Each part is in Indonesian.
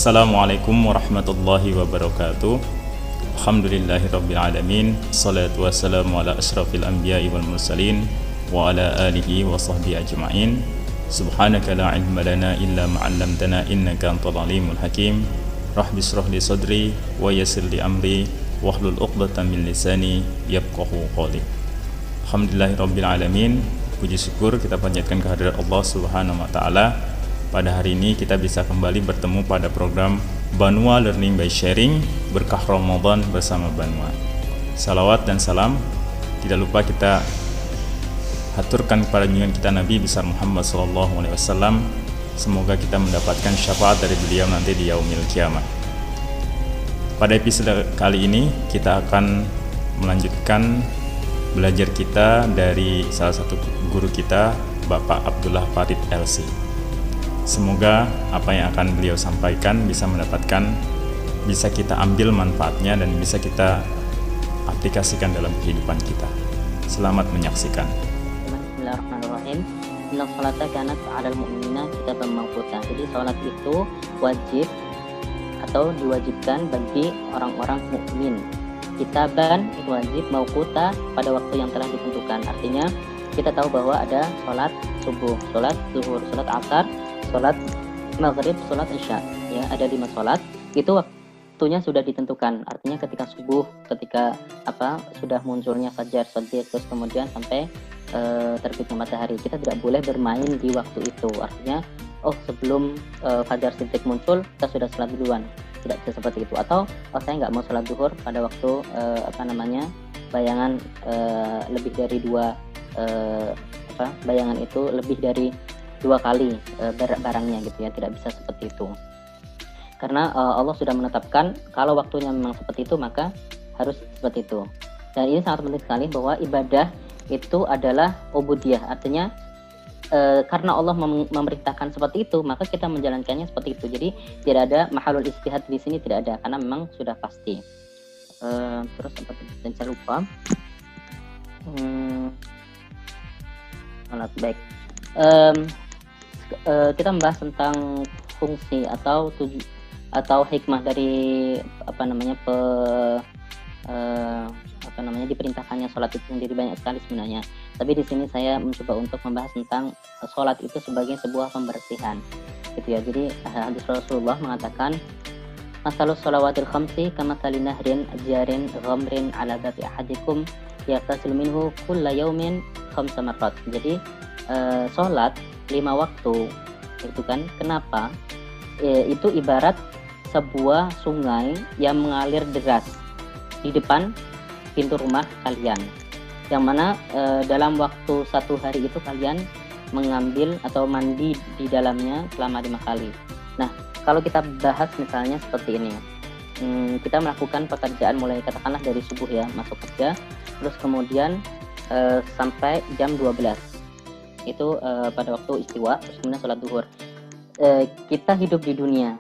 Assalamualaikum warahmatullahi wabarakatuh. Alhamdulillahirrabbilalamin. Salatu wassalamu ala ashrafil anbiya'i wal mursalin wa ala alihi wa sahbihi ajma'in. Subhanaka la ilma lana illa ma'allamtana innaka antal alimul hakim. Rahbi shrah li sadri wa yassir li amri wahlul 'uqdatam min lisani yafqahu qawli. Alhamdulillahirrabbilalamin. Puji syukur kita panjatkan kehadirat Allah Subhanahu wa taala. Pada hari ini kita bisa kembali bertemu pada program Banua Learning by Sharing, berkah Ramadan bersama Banua. Salawat dan salam tidak lupa kita haturkan kepada junjungan kita Nabi besar Muhammad SAW. Semoga kita mendapatkan syafaat dari beliau nanti di yaumil kiamah. Pada episode kali ini kita akan melanjutkan belajar kita dari salah satu guru kita, Bapak Abdullah Farid LC. Semoga apa yang akan beliau sampaikan bisa kita ambil manfaatnya dan bisa kita aplikasikan dalam kehidupan kita. Selamat menyaksikan. Bismillahirrahmanirrahim. Inna sholata kanat 'alal mu'minina kitaban mawquta. Jadi salat itu wajib atau diwajibkan bagi orang-orang mukmin. Kitaban itu wajib, mawquta pada waktu yang telah ditentukan. Artinya kita tahu bahwa ada salat subuh, salat zuhur, salat asar, salat maghrib, salat isya, ya ada 5 salat. Itu waktunya sudah ditentukan. Artinya ketika subuh, ketika sudah munculnya fajar shadiq, terus kemudian sampai terbitnya matahari, kita tidak boleh bermain di waktu itu. Artinya sebelum fajar shadiq muncul kita sudah salat duluan, tidak bisa seperti itu. Atau saya nggak mau salat zuhur pada waktu bayangan lebih dari bayangan itu lebih dari 2 kali barangnya gitu ya, tidak bisa seperti itu. Karena Allah sudah menetapkan kalau waktunya memang seperti itu maka harus seperti itu. Dan ini sangat penting sekali bahwa ibadah itu adalah ubudiyah. Artinya karena Allah memerintahkan seperti itu maka kita menjalankannya seperti itu. Jadi tidak ada mahalul istihad di sini, tidak ada, karena memang sudah pasti. Terus seperti dan saya lupa. Baik. Kita membahas tentang fungsi atau hikmah dari diperintahkannya sholat itu sendiri banyak sekali sebenarnya. Tapi di sini saya mencoba untuk membahas tentang sholat itu sebagai sebuah pembersihan, gitu ya. Jadi hadis Rasulullah mengatakan, masalus sholawatil khamsi kamathali nahrin jarin ghamrin ala babi ahadikum yaqtasil minhu kulla yaumin khamsa marrat. Jadi sholat 5 waktu itu kan, kenapa? Itu ibarat sebuah sungai yang mengalir deras di depan pintu rumah kalian, yang mana dalam waktu 1 hari itu kalian mengambil atau mandi di dalamnya selama 5 kali. Nah, kalau kita bahas misalnya seperti ini, kita melakukan pekerjaan mulai katakanlah dari subuh ya, masuk kerja, terus kemudian sampai jam 12 itu pada waktu istiwa, terus kemudian sholat duhur. Kita hidup di dunia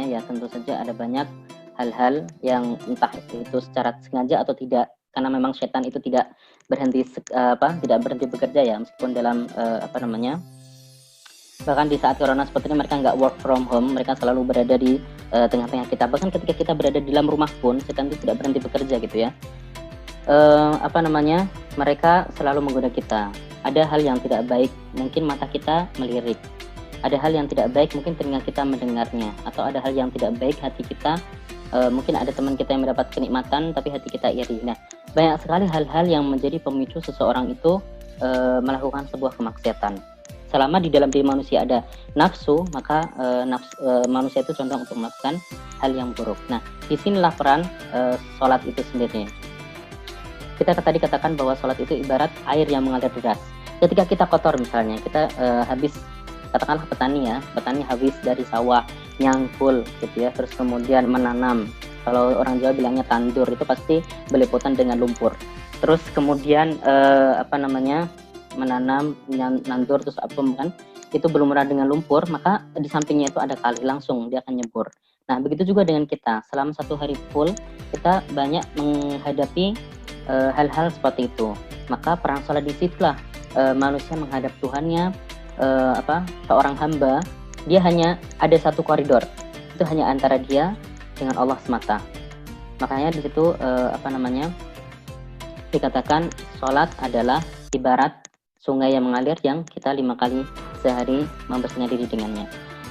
ya tentu saja ada banyak hal-hal yang entah itu secara sengaja atau tidak, karena memang setan itu tidak berhenti bekerja ya, meskipun dalam bahkan di saat corona seperti ini mereka nggak work from home, mereka selalu berada di tengah-tengah kita. Bahkan ketika kita berada di dalam rumah pun setan itu tidak berhenti bekerja gitu ya. Mereka selalu menggoda kita. Ada hal yang tidak baik, mungkin mata kita melirik. Ada hal yang tidak baik, mungkin telinga kita mendengarnya. Atau ada hal yang tidak baik, hati kita, mungkin ada teman kita yang mendapat kenikmatan, tapi hati kita iri. Nah, banyak sekali hal-hal yang menjadi pemicu seseorang itu melakukan sebuah kemaksiatan. Selama di dalam diri manusia ada nafsu, maka manusia itu condong untuk melakukan hal yang buruk. Nah, disinilah peran sholat itu sendiri. Kita tadi katakan bahwa sholat itu ibarat air yang mengalir deras. Ketika kita kotor misalnya, kita habis, katakanlah petani habis dari sawah, nyangkul gitu ya, terus kemudian menanam. Kalau orang Jawa bilangnya tandur, itu pasti belepotan dengan lumpur. Terus kemudian menanam, nandur, terus itu berlumuran dengan lumpur, maka di sampingnya itu ada kali, langsung dia akan nyebur. Nah, begitu juga dengan kita. Selama 1 hari full, kita banyak menghadapi hal-hal seperti itu. Maka peran sholat di situlah manusia menghadap Tuhannya. Seorang hamba dia hanya ada 1 koridor, itu hanya antara dia dengan Allah semata. Makanya di situ dikatakan sholat adalah ibarat sungai yang mengalir yang kita 5 kali sehari membersihkan diri dengannya.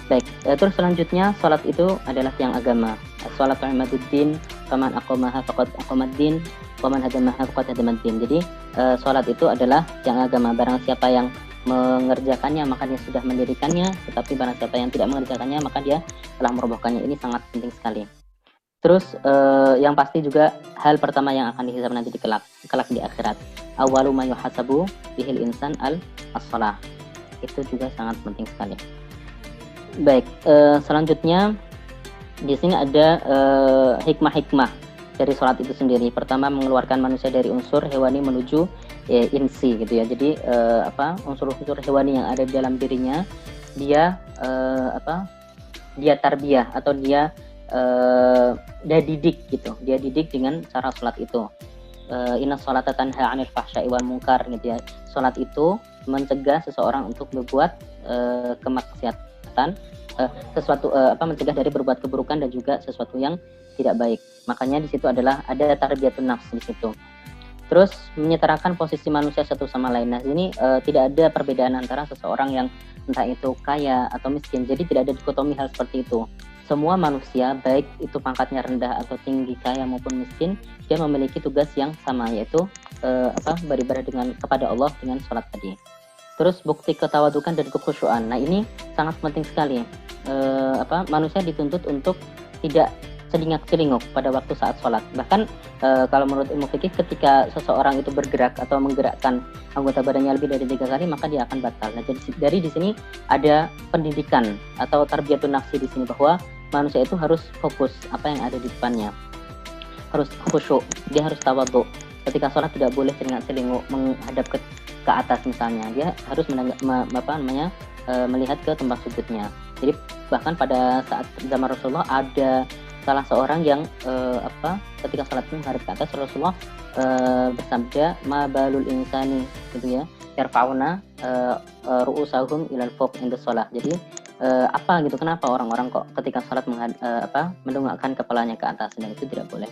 Baik, terus selanjutnya sholat itu adalah tiang agama. Sholat imaduddin, faman aqamaha faqad aqamaddin, waman hadamaha faqad hadamaddin. Jadi sholat itu adalah tiang agama. Barang siapa yang mengerjakannya maka dia sudah mendirikannya, tetapi barang siapa yang tidak mengerjakannya maka dia telah merobohkannya. Ini sangat penting sekali. Terus yang pasti juga hal pertama yang akan dihisab nanti di kelak di akhirat. Awwalu ma yuhasabu bihil insan as-shalah. Itu juga sangat penting sekali. Baik, selanjutnya di sini ada hikmah-hikmah dari sholat itu sendiri. Pertama, mengeluarkan manusia dari unsur hewani menuju insi gitu ya. Jadi unsur-unsur hewani yang ada di dalam dirinya dia dia tarbiyah atau dia didik gitu. Dia didik dengan cara sholat itu. Inna sholata tanha 'anil fahsya'i wal munkar gitu ya. Sholat itu mencegah seseorang untuk berbuat kemaksiatan, mencegah dari berbuat keburukan dan juga sesuatu yang tidak baik. Makanya di situ adalah ada tarbiyatun nafs di situ. Terus menyetarakan posisi manusia satu sama lain. Nah, ini tidak ada perbedaan antara seseorang yang entah itu kaya atau miskin. Jadi tidak ada dikotomi hal seperti itu. Semua manusia, baik itu pangkatnya rendah atau tinggi, kaya maupun miskin, dia memiliki tugas yang sama, yaitu beribadah kepada Allah dengan sholat tadi. Terus bukti ketawadukan dan kekhusyuan. Nah, ini sangat penting sekali. Manusia dituntut untuk tidak celingak-celinguk pada waktu saat sholat. Bahkan kalau menurut ilmu fikih, ketika seseorang itu bergerak atau menggerakkan anggota badannya lebih dari 3 kali, maka dia akan batal. Nah, jadi dari di sini ada pendidikan atau tarbiyatun nafsi di sini, bahwa manusia itu harus fokus apa yang ada di depannya, harus khusyuk, dia harus tawadhu. Ketika sholat tidak boleh celingak-celinguk menghadap ke atas misalnya, dia harus melihat ke tempat sujudnya. Jadi bahkan pada saat zaman Rasulullah ada salah seorang yang ketika sholat menghadap ke atas, Rasulullah bersabda ma balul insani gitu ya, yarfauna ru'usahum ilal fawq inda shalah. Jadi kenapa orang-orang kok ketika sholat mendongakkan kepalanya ke atas, dan itu tidak boleh.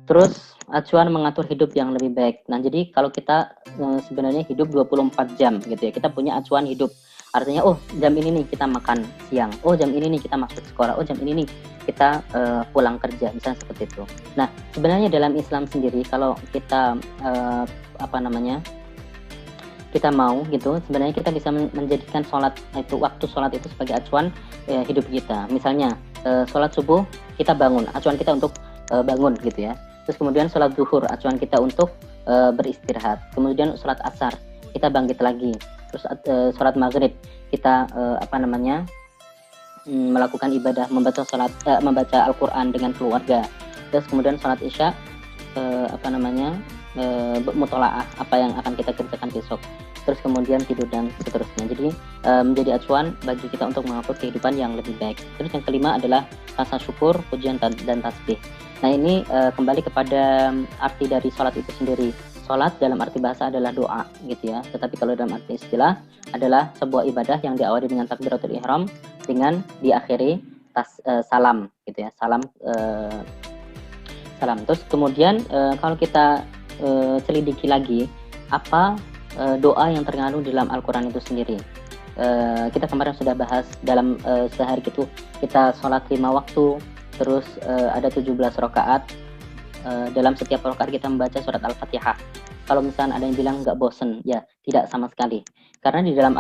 Terus acuan mengatur hidup yang lebih baik. Nah, jadi kalau kita sebenarnya hidup 24 jam gitu ya, kita punya acuan hidup. Artinya, jam ini nih kita makan siang, jam ini nih kita masuk sekolah, jam ini nih kita pulang kerja, misalnya seperti itu. Nah, sebenarnya dalam Islam sendiri, kalau kita kita mau gitu, sebenarnya kita bisa menjadikan waktu sholat itu sebagai acuan hidup kita. Misalnya sholat subuh kita bangun, acuan kita untuk bangun gitu ya. Terus kemudian sholat zuhur, acuan kita untuk beristirahat. Kemudian sholat asar kita bangkit lagi. Terus sholat maghrib kita melakukan ibadah, membaca Al-Quran dengan keluarga. Terus kemudian sholat isya mutolaah, apa yang akan kita kerjakan besok. Terus kemudian tidur dan seterusnya. Jadi menjadi acuan bagi kita untuk mengatur kehidupan yang lebih baik. Terus yang kelima adalah rasa syukur, pujian dan tasbih. Nah, ini kembali kepada arti dari sholat itu sendiri. Sholat dalam arti bahasa adalah doa gitu ya. Tetapi kalau dalam arti istilah adalah sebuah ibadah yang diawali dengan takbiratul ihram dengan diakhiri salam gitu ya. Salam. Terus kemudian kalau kita selidiki lagi apa doa yang terkandung di dalam Al-Quran itu sendiri. Kita kemarin sudah bahas dalam sehari itu kita sholat 5 waktu, terus ada 17 rakaat. Dalam setiap rakaat kita membaca surat Al-Fatihah. Kalau misalnya ada yang bilang nggak bosen, ya tidak sama sekali. Karena di dalam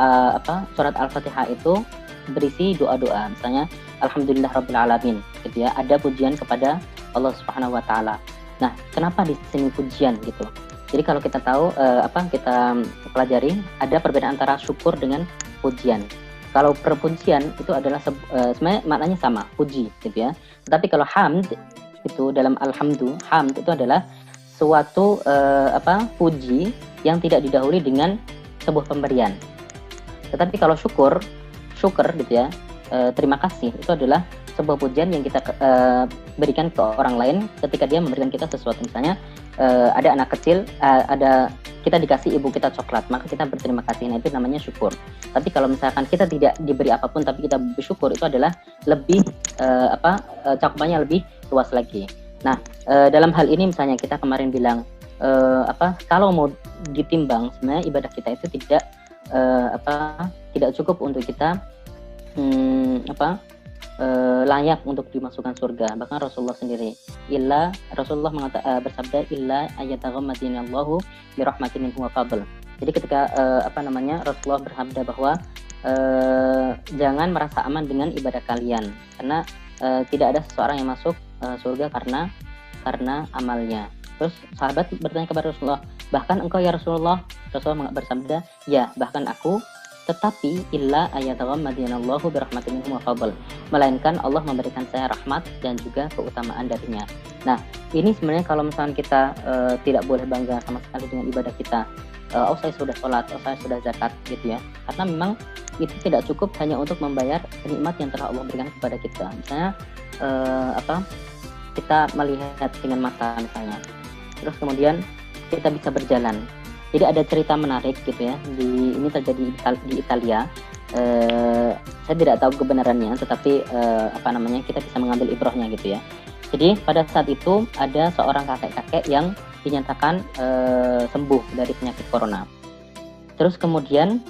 surat Al-Fatihah itu berisi doa-doa. Misalnya Alhamdulillahirabbil alamin gitu ya. Ada pujian kepada Allah Subhanahu wa taala. Nah, kenapa di sini pujian gitu? Jadi kalau kita tahu kita pelajari ada perbedaan antara syukur dengan pujian. Kalau perpujian itu adalah sebenarnya maknanya sama, puji gitu ya. Tetapi kalau hamd itu dalam hamd itu adalah suatu puji yang tidak didahului dengan sebuah pemberian. Tetapi kalau syukur gitu ya, terima kasih itu adalah sebuah pujian yang kita berikan ke orang lain ketika dia memberikan kita sesuatu. Misalnya ada anak kecil, kita dikasih ibu kita coklat, maka kita berterima kasih. Nah, itu namanya syukur. Tapi kalau misalkan kita tidak diberi apapun tapi kita bersyukur, itu adalah lebih cakupannya lebih luas lagi. Nah, dalam hal ini misalnya kita kemarin bilang kalau mau ditimbang, sebenarnya ibadah kita itu tidak cukup untuk kita layak untuk dimasukkan surga. Bahkan Rasulullah sendiri, bersabda, illa ayataghammadinallahu birahmatin minhu wa fadl. Jadi ketika Rasulullah bersabda bahwa jangan merasa aman dengan ibadah kalian, karena tidak ada seseorang yang masuk surga karena amalnya. Terus sahabat bertanya kepada Rasulullah, bahkan engkau ya Rasulullah? Rasulullah bersabda, ya bahkan aku, tetapi illa ayataghammadinallahu birahmatin minhu wa fadl, melainkan Allah memberikan saya rahmat dan juga keutamaan darinya. Nah, ini sebenarnya kalau misalnya kita tidak boleh bangga sama sekali dengan ibadah kita. Saya sudah sholat, saya sudah zakat gitu ya. Karena memang itu tidak cukup hanya untuk membayar nikmat yang telah Allah berikan kepada kita. Misalnya kita melihat dengan mata misalnya. Terus kemudian kita bisa berjalan. Jadi ada cerita menarik gitu ya. Ini terjadi di Italia. Saya tidak tahu kebenarannya, tetapi kita bisa mengambil ibrahnya gitu ya. Jadi pada saat itu ada seorang kakek-kakek yang dinyatakan sembuh dari penyakit corona. Terus kemudian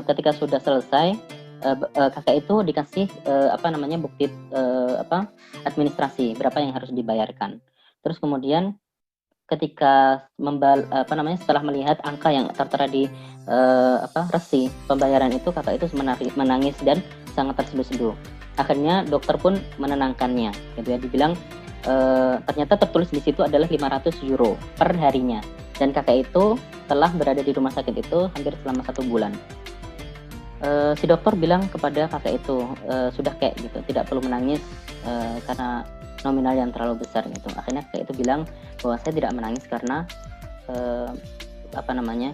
ketika sudah selesai, kakek itu dikasih bukti administrasi berapa yang harus dibayarkan. Terus kemudian ketika setelah melihat angka yang tertera di resi pembayaran itu, kakak itu menangis dan sangat terseduh-seduh. Akhirnya dokter pun menenangkannya, gitu ya. Dibilang ternyata tertulis di situ adalah 500 euro per harinya, dan kakak itu telah berada di rumah sakit itu hampir selama 1 bulan. Si dokter bilang kepada kakak itu, sudah kayak gitu, tidak perlu menangis karena nominal yang terlalu besar gitu. Akhirnya kakak itu bilang bahwa saya tidak menangis karena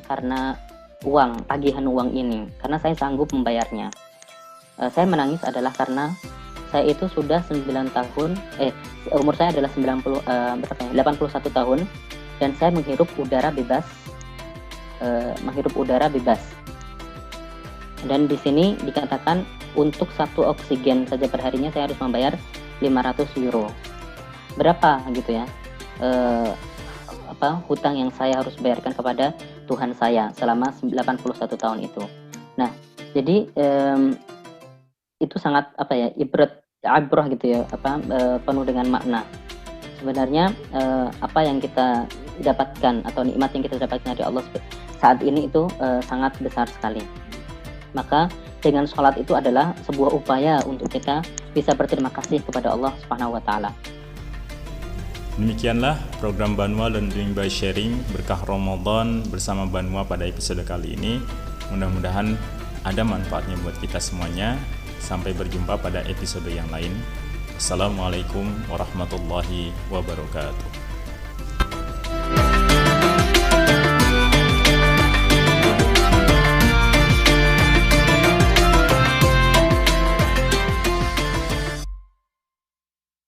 karena tagihan uang ini, karena saya sanggup membayarnya. Saya menangis adalah karena saya itu sudah 9 tahun, umur saya adalah 81 tahun, dan saya menghirup udara bebas. Dan di sini dikatakan untuk 1 oksigen saja per harinya saya harus membayar 500 euro. Berapa gitu ya? Hutang yang saya harus bayarkan kepada Tuhan saya selama 81 tahun itu. Nah, jadi itu sangat ibrah gitu ya, penuh dengan makna. Sebenarnya apa yang kita dapatkan atau nikmat yang kita dapatkan dari Allah saat ini itu sangat besar sekali. Maka dengan sholat itu adalah sebuah upaya untuk kita bisa berterima kasih kepada Allah Subhanahu wa taala. Demikianlah program Banua Learning by Sharing Berkah Ramadan bersama Banua pada episode kali ini. Mudah-mudahan ada manfaatnya buat kita semuanya. Sampai berjumpa pada episode yang lain. Assalamualaikum warahmatullahi wabarakatuh.